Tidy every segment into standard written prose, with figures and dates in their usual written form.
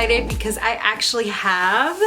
excited because I actually have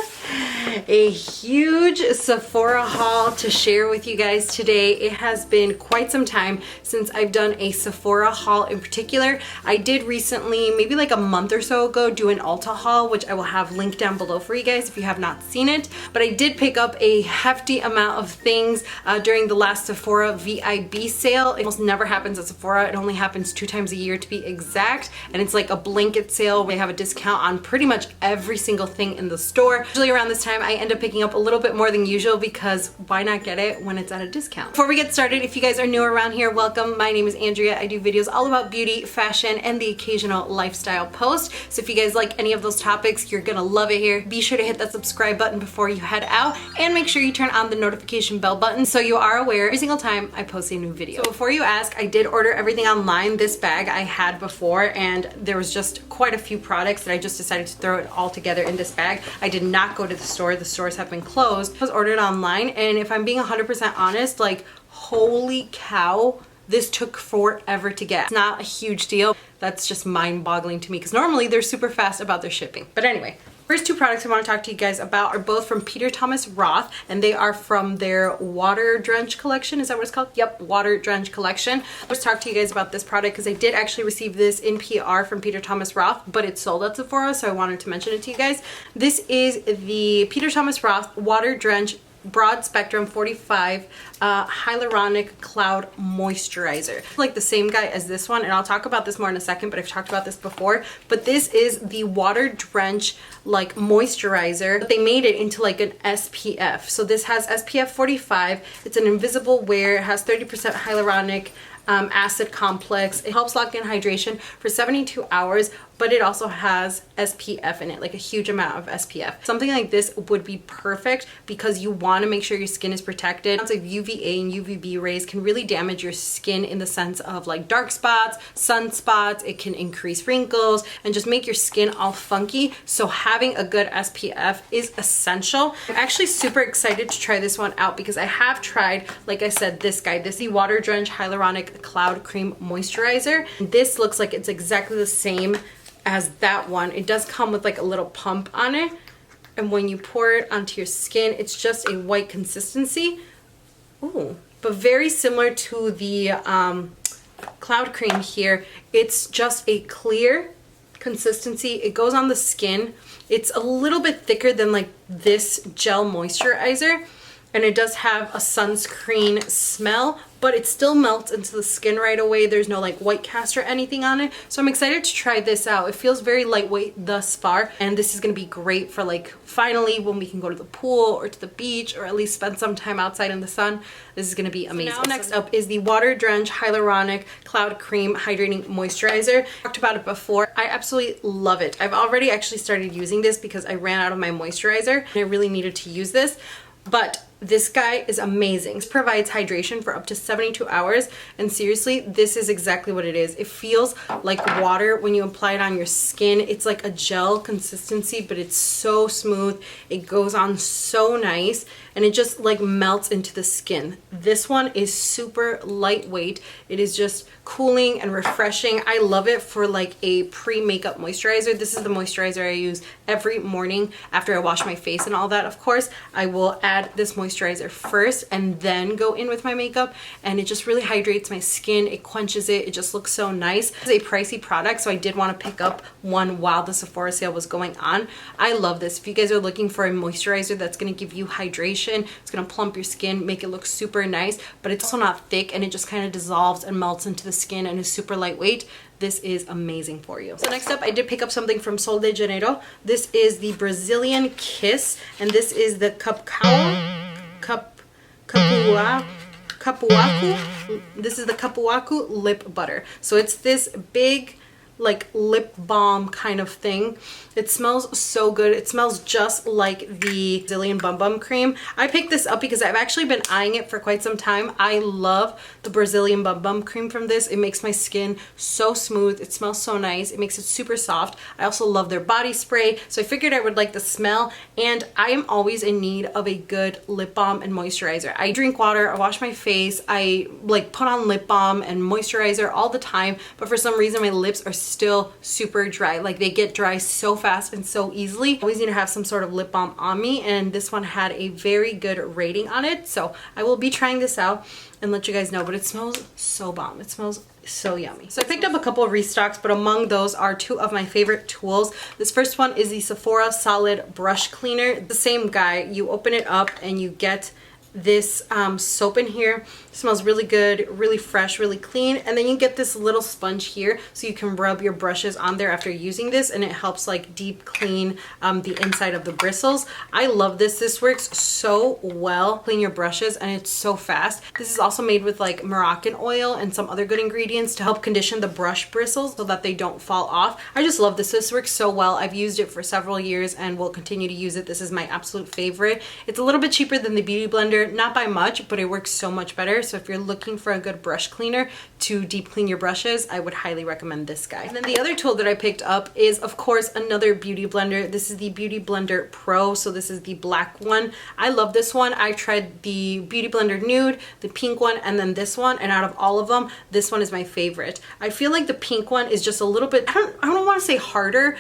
a huge Sephora haul to share with you guys today. It has been quite some time since I've done a Sephora haul in particular. I did recently, maybe like a month or so ago, do an Ulta haul, which I will have linked down below for you guys if you have not seen it. But I did pick up a hefty amount of things during the last Sephora VIB sale. It almost never happens at Sephora. It only happens 2 times a year to be exact. And it's like a blanket sale. They have a discount on pretty much every single thing in the store. Usually around this time I end up picking up a little bit more than usual because why not get it when it's at a discount? Before we get started, if you guys are new around here, welcome. My name is Andrea. I do videos all about beauty, fashion, and the occasional lifestyle post. So if you guys like any of those topics, you're gonna love it here. Be sure to hit that subscribe button before you head out and make sure you turn on the notification bell button so you are aware every single time I post a new video. So before you ask, I did order everything online. This bag I had before and there was just quite a few products that I just decided to throw it all together in this bag. I did not go to the store. The stores have been closed. I was ordered online, and if I'm being 100% honest, like holy cow, this took forever to get. It's not a huge deal. That's just mind-boggling to me because normally they're super fast about their shipping. But anyway, first 2 products I want to talk to you guys about are both from Peter Thomas Roth, and they are from their Water Drench collection. Is that what it's called? Yep, Water Drench collection. Let's talk to you guys about this product because I did actually receive this in PR from Peter Thomas Roth, but it's sold at Sephora, so I wanted to mention it to you guys. This is the Peter Thomas Roth Water Drench Broad Spectrum 45 Hyaluronic Cloud Moisturizer. Like the same guy as this one, and I'll talk about this more in a second, but I've talked about this before. But this is the Water Drench like moisturizer, but they made it into like an SPF. So this has SPF 45. It's an invisible wear. It has 30% hyaluronic acid complex. It helps lock in hydration for 72 hours, but it also has SPF in it, like a huge amount of SPF. Something like this would be perfect because you want to make sure your skin is protected. It's like UVA and UVB rays can really damage your skin in the sense of like dark spots, sunspots. It can increase wrinkles and just make your skin all funky. So having a good SPF is essential. I'm actually super excited to try this one out because I have tried, like I said, this guy. This is the Water Drench Hyaluronic Cloud Cream Moisturizer. This looks like it's exactly the same as that one. It does come with like a little pump on it, and when you pour it onto your skin, it's just a white consistency. Ooh, but very similar to the cloud cream here. It's just a clear consistency. It goes on the skin. It's a little bit thicker than like this gel moisturizer, and it does have a sunscreen smell, but it still melts into the skin right away. There's no like white cast or anything on it. So I'm excited to try this out. It feels very lightweight thus far, and this is gonna be great for like finally when we can go to the pool or to the beach or at least spend some time outside in the sun. This is gonna be amazing. So now next up is the Water Drench Hyaluronic Cloud Cream Hydrating Moisturizer. I talked about it before. I absolutely love it. I've already actually started using this because I ran out of my moisturizer and I really needed to use this. But this guy is amazing. This provides hydration for up to 72 hours. And seriously, this is exactly what it is. It feels like water when you apply it on your skin. It's like a gel consistency, but it's so smooth. It goes on so nice, and it just like melts into the skin. This one is super lightweight. It is just cooling and refreshing. I love it for like a pre-makeup moisturizer. This is the moisturizer I use every morning after I wash my face and all that. Of course, I will add this moisturizer first and then go in with my makeup, and it just really hydrates my skin. It quenches it. It just looks so nice. It's a pricey product, so I did want to pick up one while the Sephora sale was going on. I love this. If you guys are looking for a moisturizer that's going to give you hydration, it's going to plump your skin, make it look super nice, but it's also not thick, and it just kind of dissolves and melts into the skin and is super lightweight. This is amazing for you. So next up, I did pick up something from Sol de Janeiro. This is the Brazilian Kiss, and this is the Capuacu. This is the Capuacu lip butter. So it's this big like lip balm kind of thing. It smells so good. It smells just like the Brazilian Bum Bum cream. I picked this up because I've actually been eyeing it for quite some time. I love the Brazilian Bum Bum cream from this. It makes my skin so smooth. It smells so nice. It makes it super soft. I also love their body spray, so I figured I would like the smell, and I am always in need of a good lip balm and moisturizer. I drink water, I wash my face, I like put on lip balm and moisturizer all the time, but for some reason my lips are still super dry. Like they get dry so fast and so easily. I always need to have some sort of lip balm on me, and this one had a very good rating on it. So I will be trying this out and let you guys know, but it smells so bomb. It smells so yummy. So I picked up a couple of restocks, but among those are two of my favorite tools. This first one is the Sephora Solid Brush Cleaner. The same guy, you open it up and you get this soap in here. It smells really good, really fresh, really clean, and then you get this little sponge here so you can rub your brushes on there after using this, and it helps like deep clean the inside of the bristles. I love this. This works so well. Clean your brushes, and it's so fast. This is also made with like Moroccan oil and some other good ingredients to help condition the brush bristles so that they don't fall off. I just love this. This works so well. I've used it for several years and will continue to use it. This is my absolute favorite. It's a little bit cheaper than the Beauty Blender, not by much, but it works so much better. So if you're looking for a good brush cleaner to deep clean your brushes, I would highly recommend this guy. And then the other tool that I picked up is, of course, another Beauty Blender. This is the Beauty Blender Pro. So this is the black one. I love this one. I tried the Beauty Blender Nude, the pink one, and then this one. And out of all of them, this one is my favorite. I feel like the pink one is just a little bit, I don't want to say harder,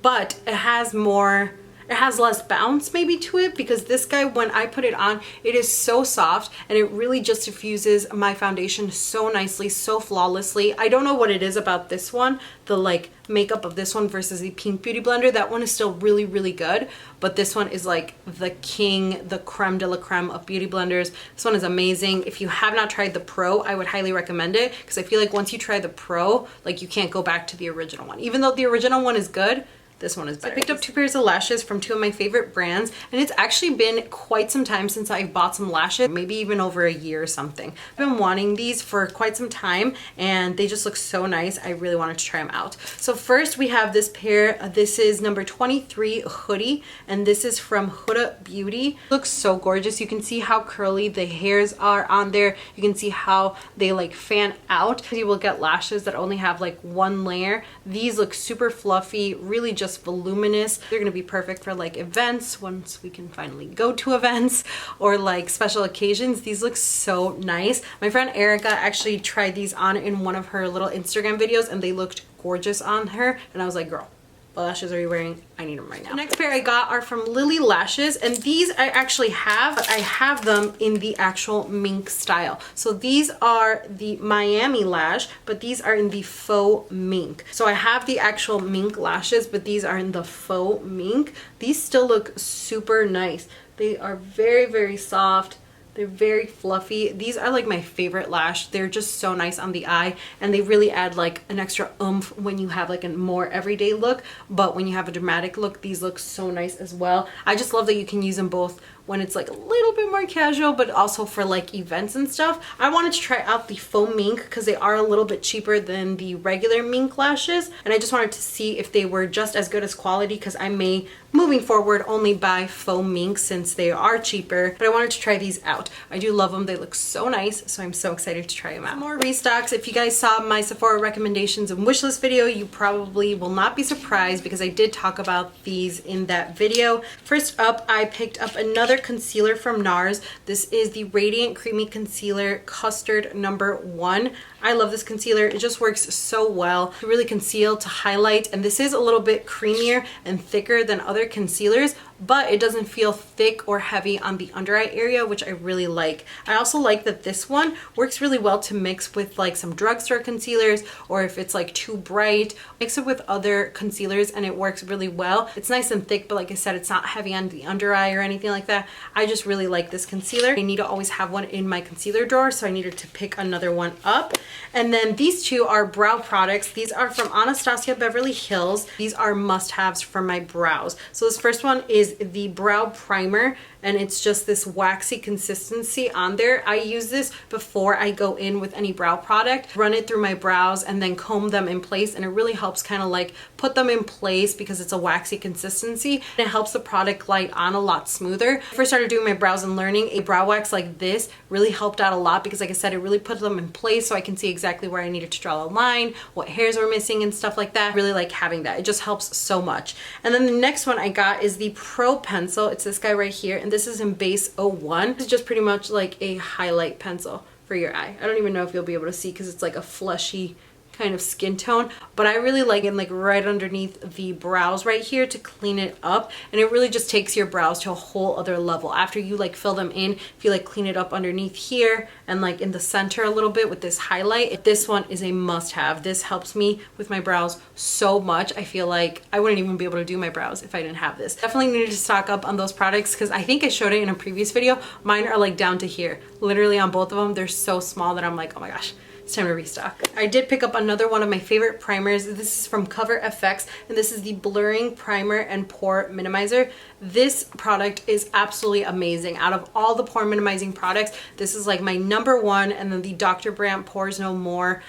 but it has more, it has less bounce maybe to it, because this guy, when I put it on, it is so soft and it really just diffuses my foundation so nicely, so flawlessly. I don't know what it is about this one, the like makeup of this one versus the pink Beauty Blender. That one is still really, really good, but this one is like the king, the creme de la creme of beauty blenders. This one is amazing. If you have not tried the Pro, I would highly recommend it, because I feel like once you try the Pro, like you can't go back to the original one. Even though the original one is good, this one is better. I picked up two pairs of lashes from two of my favorite brands, and it's actually been quite some time since I've bought some lashes, maybe even over a year or something. I've been wanting these for quite some time, and they just look so nice. I really wanted to try them out. So first we have this pair. This is number 23 Hoodie, and this is from Jota Beauty. It looks so gorgeous. You can see how curly the hairs are on there. You can see how they like fan out. You will get lashes that only have like one layer. These look super fluffy, really just voluminous. They're gonna be perfect for like events, once we can finally go to events, or like special occasions. These look so nice. My friend Erica actually tried these on in one of her little Instagram videos, and they looked gorgeous on her, and I was like, girl, what lashes are you wearing? I need them right now. The next pair I got are from Lily Lashes, and these I actually have, but I have them in the actual mink style. So these are the Miami lash, but these are in the faux mink. So I have the actual mink lashes, but these are in the faux mink. These still look super nice. They are very, very soft. They're very fluffy. These are like my favorite lash. They're just so nice on the eye, and they really add like an extra oomph when you have like a more everyday look. But when you have a dramatic look, these look so nice as well. I just love that you can use them both when it's like a little bit more casual, but also for like events and stuff. I wanted to try out the faux mink because they are a little bit cheaper than the regular mink lashes, and I just wanted to see if they were just as good as quality, because I may, moving forward, only buy faux mink since they are cheaper, but I wanted to try these out. I do love them. They look so nice, so I'm so excited to try them out. Some more restocks. If you guys saw my Sephora recommendations and wishlist video, you probably will not be surprised because I did talk about these in that video. First up, I picked up another concealer from NARS. This is the Radiant Creamy Concealer Custard number 1. I love this concealer. It just works so well to really conceal, to highlight, and this is a little bit creamier and thicker than other concealers, but it doesn't feel thick or heavy on the under eye area, which I really like. I also like that this one works really well to mix with like some drugstore concealers, or if it's like too bright, mix it with other concealers and it works really well. It's nice and thick, but like I said, it's not heavy on the under eye or anything like that. I just really like this concealer. I need to always have one in my concealer drawer, so I needed to pick another one up. And then these two are brow products. These are from Anastasia Beverly Hills. These are must-haves for my brows. So this first one is the brow primer, and it's just this waxy consistency on there. I use this before I go in with any brow product, run it through my brows and then comb them in place, and it really helps kind of like put them in place because it's a waxy consistency, and it helps the product glide on a lot smoother. When I first started doing my brows and learning, a brow wax like this really helped out a lot because, like I said, it really put them in place so I can see exactly where I needed to draw the line, what hairs were missing and stuff like that. I really like having that. It just helps so much. And then the next one I got is the Pro Pencil. It's this guy right here, and this is in base 01. It's just pretty much like a highlight pencil for your eye. I don't even know if you'll be able to see because it's like a fleshy kind of skin tone, but I really like it like right underneath the brows right here to clean it up, and it really just takes your brows to a whole other level. After you like fill them in, if you like clean it up underneath here and like in the center a little bit with this highlight, this one is a must-have. This helps me with my brows so much. I feel like I wouldn't even be able to do my brows if I didn't have this. Definitely needed to stock up on those products because I think I showed it in a previous video. Mine are like down to here, literally on both of them. They're so small that I'm like, oh my gosh, it's time to restock. I did pick up another one of my favorite primers. This is from Cover FX, and this is the Blurring Primer and Pore Minimizer. This product is absolutely amazing. Out of all the pore minimizing products, this is like my #1, and then the Dr. Brandt Pores No More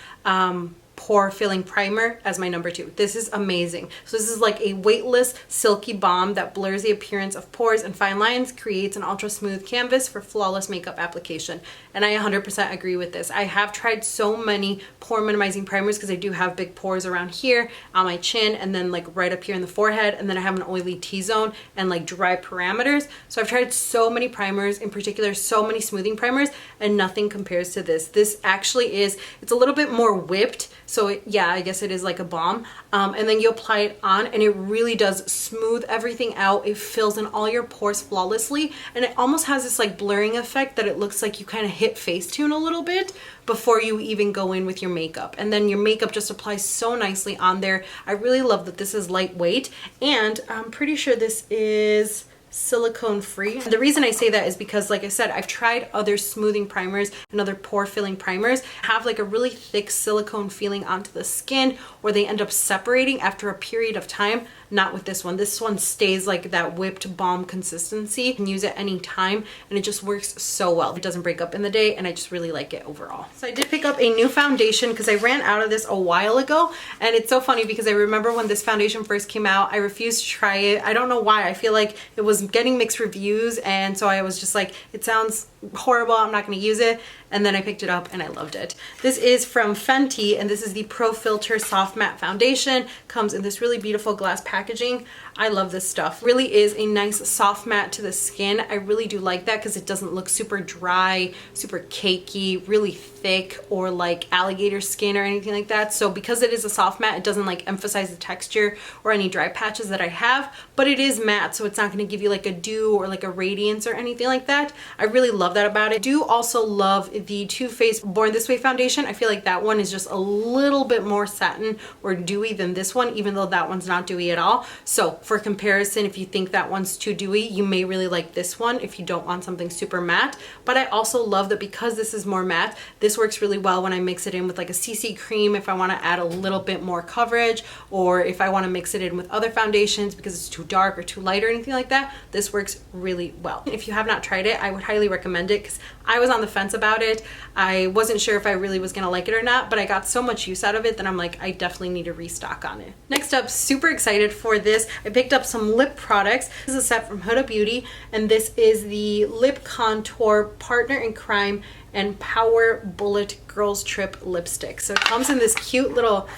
pore filling primer as my #2. This is amazing. So this is like a weightless silky balm that blurs the appearance of pores and fine lines, creates an ultra smooth canvas for flawless makeup application. And I 100% agree with this. I have tried so many pore minimizing primers because I do have big pores around here on my chin and then like right up here in the forehead, and then I have an oily T-zone and like dry parameters. So I've tried so many primers, in particular so many smoothing primers, and nothing compares to this. This actually is, it's a little bit more whipped. So yeah, I guess it is like a balm. And then you apply it on and it really does smooth everything out. It fills in all your pores flawlessly. And it almost has this like blurring effect that it looks like you kind of hit Facetune a little bit before you even go in with your makeup. And then your makeup just applies so nicely on there. I really love that this is lightweight, and I'm pretty sure this is silicone free. The reason I say that is because, like I said, I've tried other smoothing primers and other pore filling primers have like a really thick silicone feeling onto the skin, or they end up separating after a period of time. Not with this one. This one stays like that whipped balm consistency. You can use it any time and it just works so well. It doesn't break up in the day, and I just really like it overall. So I did pick up a new foundation because I ran out of this a while ago, and it's so funny because I remember when this foundation first came out, I refused to try it. I don't know why. I feel like it was getting mixed reviews, and so I was just like, it sounds horrible, I'm not going to use it. And then I picked it up and I loved it. This is from Fenty, and this is the Pro Filter Soft Matte Foundation. Comes in this really beautiful glass packaging. I love this stuff. Really is a nice soft matte to the skin. I really do like that because it doesn't look super dry, super cakey, really thick, or like alligator skin or anything like that. So because it is a soft matte, it doesn't like emphasize the texture or any dry patches that I have, but it is matte, so it's not going to give you like a dew or like a radiance or anything like that. I really love that about it. I do also love the Too Faced Born This Way foundation. I feel like that one is just a little bit more satin or dewy than this one, even though that one's not dewy at all. So for comparison, if you think that one's too dewy, you may really like this one if you don't want something super matte. But I also love that because this is more matte, this works really well when I mix it in with like a CC cream if I want to add a little bit more coverage, or if I want to mix it in with other foundations because it's too dark or too light or anything like that. This works really well. If you have not tried it, I would highly recommend it because I was on the fence about it. I wasn't sure if I really was gonna like it or not, but I got so much use out of it that I'm like, I definitely need to restock on it. Next up, super excited for this. I picked up some lip products. This is a set from Jota Beauty, and this is the Lip Contour Partner in Crime and Power Bullet Girls Trip lipstick. So it comes in this cute little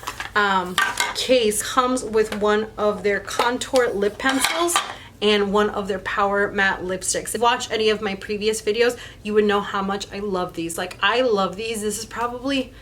case. Comes with one of their contour lip pencils and one of their Power Matte lipsticks. If you watch any of my previous videos, you would know how much I love these. Like, I love these. This is probably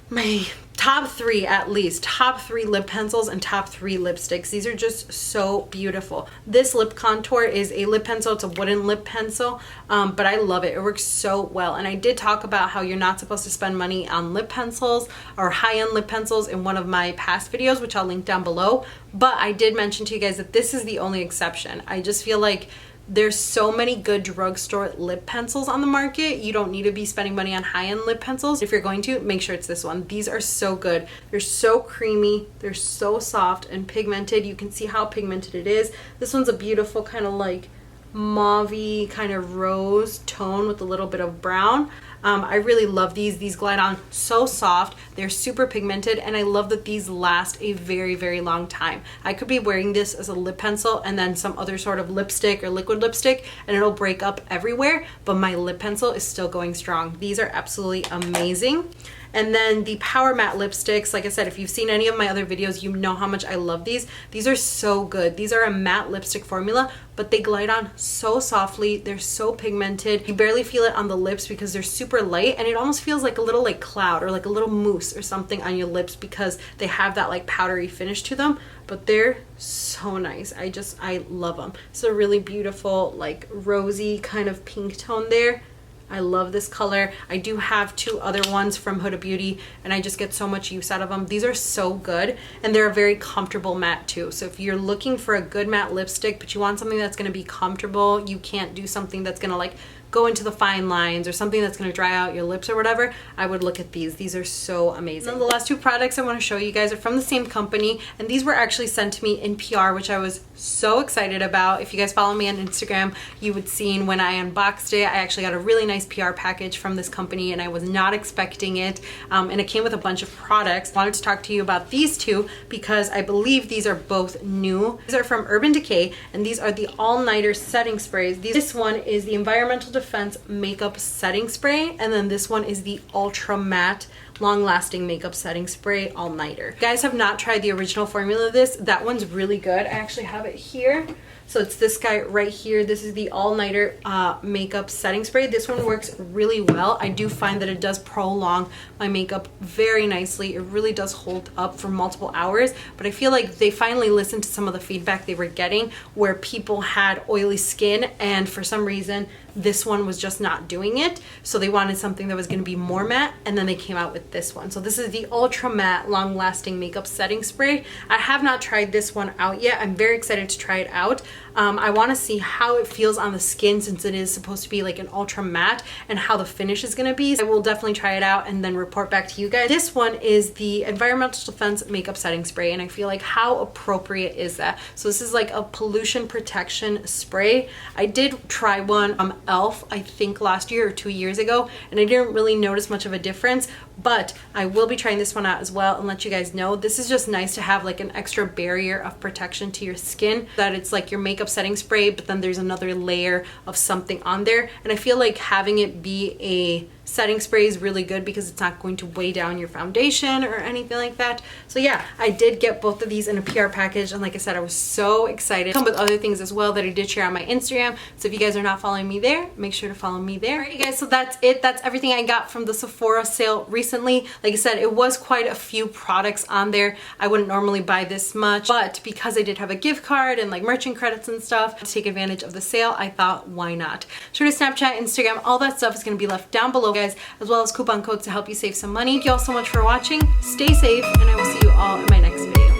my top 3, at least. Top 3 lip pencils and top 3 lipsticks. These are just so beautiful. This lip contour is a lip pencil. It's a wooden lip pencil, but I love it. It works so well. And I did talk about how you're not supposed to spend money on lip pencils or high-end lip pencils in one of my past videos, which I'll link down below. But I did mention to you guys that this is the only exception. I just feel like there's so many good drugstore lip pencils on the market. You don't need to be spending money on high-end lip pencils. If you're going to, make sure it's this one. These are so good. They're so creamy. They're so soft and pigmented. You can see how pigmented it is. This one's a beautiful kind of like mauve-y kind of rose tone with a little bit of brown. I really love these. These glide on so soft. They're super pigmented, and I love that these last a very, very long time. I could be wearing this as a lip pencil and then some other sort of lipstick or liquid lipstick, and it'll break up everywhere, but my lip pencil is still going strong. These are absolutely amazing. And then the Power Matte lipsticks, like I said, if you've seen any of my other videos, you know how much I love these. These are so good. These are a matte lipstick formula, but they glide on so softly. They're so pigmented. You barely feel it on the lips because they're super light, and it almost feels like a little like cloud or like a little mousse or something on your lips because they have that like powdery finish to them. But they're so nice. I love them. It's a really beautiful like rosy kind of pink tone there. I love this color. I do have 2 other ones from Jota Beauty, and I just get so much use out of them. These are so good, and they're a very comfortable matte too. So if you're looking for a good matte lipstick, but you want something that's gonna be comfortable, you can't do something that's gonna like go into the fine lines or something that's going to dry out your lips or whatever, I would look at these. These are so amazing. And the last 2 products I want to show you guys are from the same company, and these were actually sent to me in PR, which I was so excited about. If you guys follow me on Instagram, you would seen when I unboxed it, I actually got a really nice PR package from this company, and I was not expecting it, and it came with a bunch of products. I wanted to talk to you about these 2 because I believe these are both new. These are from Urban Decay, and these are the all-nighter setting sprays. This one is the Environmental Defense Makeup Setting Spray, and then this one is the Ultra Matte Long-Lasting Makeup Setting Spray All-Nighter. If you guys have not tried the original formula of this, that one's really good. I actually have it here. So it's this guy right here. This is the all-nighter makeup setting spray. This one works really well. I do find that it does prolong my makeup very nicely. It really does hold up for multiple hours, but I feel like they finally listened to some of the feedback they were getting where people had oily skin, and for some reason this one was just not doing it. So they wanted something that was going to be more matte, and then they came out with this one. So this is the Ultra Matte Long Lasting Makeup Setting Spray. I have not tried this one out yet. I'm very excited to try it out. I want to see how it feels on the skin since it is supposed to be like an ultra matte, and how the finish is going to be. I will definitely try it out and then report back to you guys. This one is the Environmental Defense Makeup Setting Spray, and I feel like how appropriate is that? So this is like a pollution protection spray. I did try one from e.l.f. I think last year or 2 years ago, and I didn't really notice much of a difference, but I will be trying this one out as well and let you guys know. This is just nice to have like an extra barrier of protection to your skin, that it's like your makeup setting spray, but then there's another layer of something on there. And I feel like having it be a setting spray is really good because it's not going to weigh down your foundation or anything like that. So yeah, I did get both of these in a PR package, and like I said, I was so excited. Come with other things as well that I did share on my Instagram. So if you guys are not following me there, make sure to follow me there. Alright, you guys, so that's it. That's everything I got from the Sephora sale recently. Like I said, it was quite a few products on there. I wouldn't normally buy this much, but because I did have a gift card and like merchant credits and stuff to take advantage of the sale, I thought, why not? Sure to Snapchat, Instagram, all that stuff is going to be left down below, guys, as well as coupon codes to help you save some money. Thank you all so much for watching. Stay safe, and I will see you all in my next video.